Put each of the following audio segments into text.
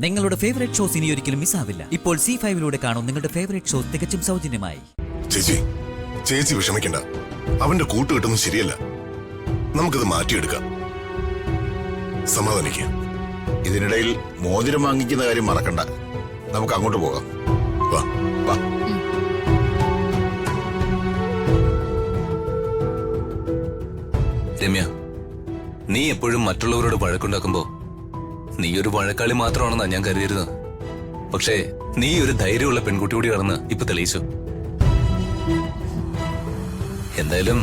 നിങ്ങളുടെ favourite shows ഇനി ഒരിക്കലും മിസ്സാവില്ല. ഇപ്പോൾ C5 കാണും നിങ്ങളുടെ ഫേവറേറ്റ് ഷോസ് തികച്ചും സൗജന്യമായി. ചേച്ചി വിഷമിക്കണ്ട. അവന്റെ കൂട്ടുകെട്ടൊന്നും ശരിയല്ല. നമുക്കത് മാറ്റിയെടുക്കാം. സമാധാനിക്കുക. ഇതിനിടയിൽ മോതിരം വാങ്ങിക്കുന്ന കാര്യം മറക്കണ്ട. നമുക്ക് അങ്ങോട്ട് പോകാം. വാ വാ. രമ്യ, നീ എപ്പോഴും മറ്റുള്ളവരോട് വഴക്കുണ്ടാക്കുമ്പോ നീ ഒരു വഴക്കാളി മാത്രമാണെന്നാ ഞാൻ കരുതിയിരുന്നത്. പക്ഷേ നീ ഒരു ധൈര്യമുള്ള പെൺകുട്ടി കൂടിയാണെന്ന് ഇപ്പൊ തെളിയിച്ചു. എന്തായാലും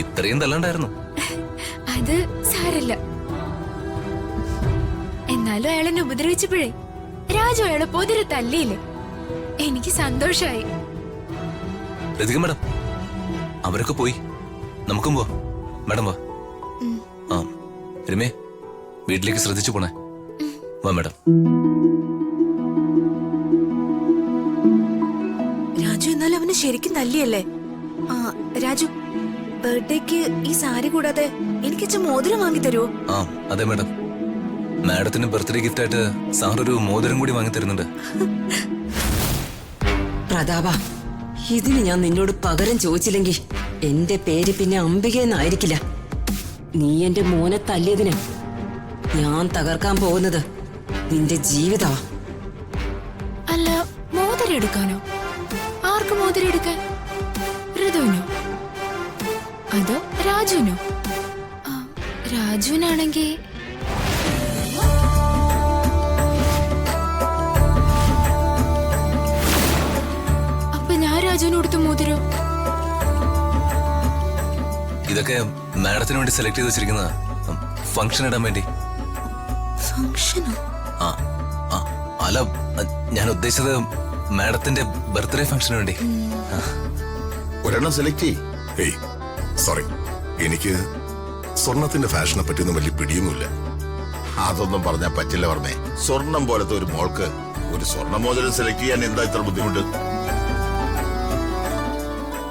ഇത്രയും തള്ളണ്ടായിരുന്നു. അത് സാരല്ല. എന്നാലും അയാളെന്നെ ഉപദ്രവിച്ചപ്പോഴേ രാജു അയാളെ പോതിരെ തല്ലിയില്ലേ, എനിക്ക് സന്തോഷായി. ലതിക മാഡം, അവരൊക്കെ പോയി, നമുക്കും പോവാ. മാഡം വാ. ആ രമ്യ, വീട്ടിലേക്ക് ശ്രദ്ധിച്ചു പോണേ. വാ മാഡം. രാജു എന്നാലും അവന് ശരിക്കും തല്ലിയല്ലേ? രാജു, ബർത്ത്ഡേക്ക് ഈ സാരി കൂടാതെ എനിക്ക് മോതിരം വാങ്ങി തരുമോ? ആ അതെ മാഡം, മാഡത്തിന് ബർത്ത്ഡേ ഗിഫ്റ്റ് ആയിട്ട് സാർ ഒരു മോതിരം കൂടി വാങ്ങി തരുന്നുണ്ട്. പ്രതാപ, ഇതിന് ഞാൻ നിന്നോട് പകരം ചോദിച്ചില്ലെങ്കിൽ എന്റെ പേര് പിന്നെ അംബികയെന്നായിരിക്കില്ല. നീ എന്റെ മോനെ തല്ലിയതിന് ഞാൻ തകർക്കാൻ പോകുന്നത് നിന്റെ ജീവിതമാ. അല്ല, മോതിരം എടുക്കാനോ? ആർക്ക് മോതിരം എടുക്കാൻ? ഋതുവിനോ അതോ രാജുവിനോ? രാജുവിനാണെങ്കിൽ അപ്പൊ ഞാൻ രാജുവിന് കൊടുത്ത മോതിരോ? ഇതൊക്കെ മാഡത്തിന് വേണ്ടി സെലക്ട് ചെയ്ത് വെച്ചിരിക്കുന്ന ഫംഗ്ഷൻ ഇടാൻ വേണ്ടി. ഫംഗ്ഷനോ? അല്ല, ഞാൻ ഉദ്ദേശിച്ചത് മാഡത്തിന്റെ ബർത്ത്ഡേ ഫംഗ്ഷന് വേണ്ടി. ഒരെണ്ണം സെലക്ട് ചെയ്. ഏയ് സോറി, എനിക്ക് സ്വർണത്തിന്റെ ഫാഷനെ പറ്റിയൊന്നും വലിയ പിടിയൊന്നുമില്ല. അതൊന്നും പറഞ്ഞാൽ പറ്റില്ല വർമ്മേ. സ്വർണം പോലത്തെ ഒരു മോൾക്ക് ഒരു സ്വർണ്ണ മോതിരം സെലക്ട് ചെയ്യാൻ എന്താ ഇത്ര ബുദ്ധിമുട്ട്?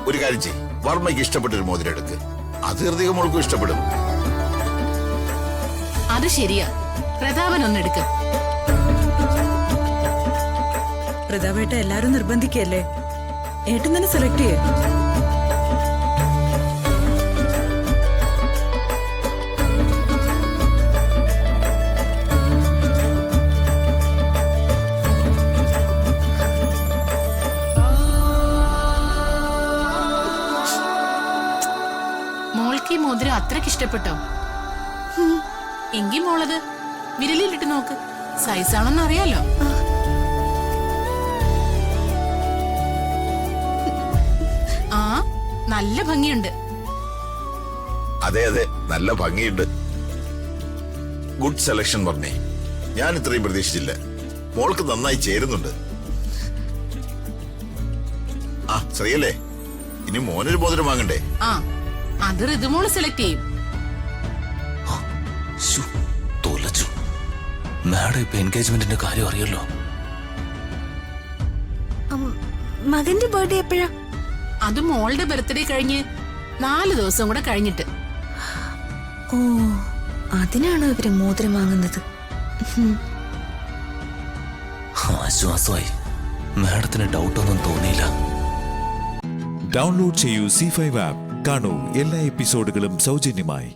ഒരു കാര്യം ചെയ്യ്, വർമ്മയ്ക്ക് ഇഷ്ടപ്പെട്ടൊരു മോതിരം എടുക്ക്. അത് ഹൃതിക മോൾക്കും ഇഷ്ടപ്പെടും. അത് ശരിയാ. പ്രതാപൻ ഒന്നെടുക്ക. പ്രതാപേട്ട എല്ലാരും നിർബന്ധിക്കല്ലേ? ഏട്ടൻ തന്നെ സെലക്ട് ചെയ്യേ. മോൾക്ക് ഈ മോതിരം അത്രയ്ക്ക് ഇഷ്ടപ്പെട്ടോ? എങ്കി മോളത് വിരലിലിട്ട് നോക്ക്. സൈസാണെന്ന് അറിയാലോ. ആ, നല്ല ഭംഗിയുണ്ട്. അതെ അതെ, നല്ല ഭംഗിയുണ്ട്. ഗുഡ് സെലക്ഷൻ പറഞ്ഞേ. ഞാൻ ഇത്രയും പ്രതീക്ഷിച്ചില്ല. മോൾക്ക് നന്നായി ചേരുന്നുണ്ട്. ആ ശ്രീയല്ലേ, ഇനി മോനൊരു മോതിരം വാങ്ങണ്ടേ? ആ, അത് ഋതുമോള് സെലക്ട് ചെയ്യും. തോലച്ചു. മാഡം ഇപ്പൊ എൻഗേജ്മെന്റിന്റെ കാര്യം അറിയല്ലോ. മകന്റെ ബർത്ത്ഡേ എപ്പോഴാ? അത് മോളുടെ ബർത്ത്ഡേ കഴിഞ്ഞ് 4 ദിവസം കൂടെ കഴിഞ്ഞിട്ട്. ഓ, അതിനാണോ ഇവര് മോതിരം വാങ്ങുന്നത്? ആശ്വാസമായി. മാഡത്തിന് ഡൗട്ടൊന്നും തോന്നിയില്ല. ഡൗൺലോഡ് ചെയ്യൂ C5 ആപ്പ്. കാണൂ എല്ലാ എപ്പിസോഡുകളും സൗജന്യമായി.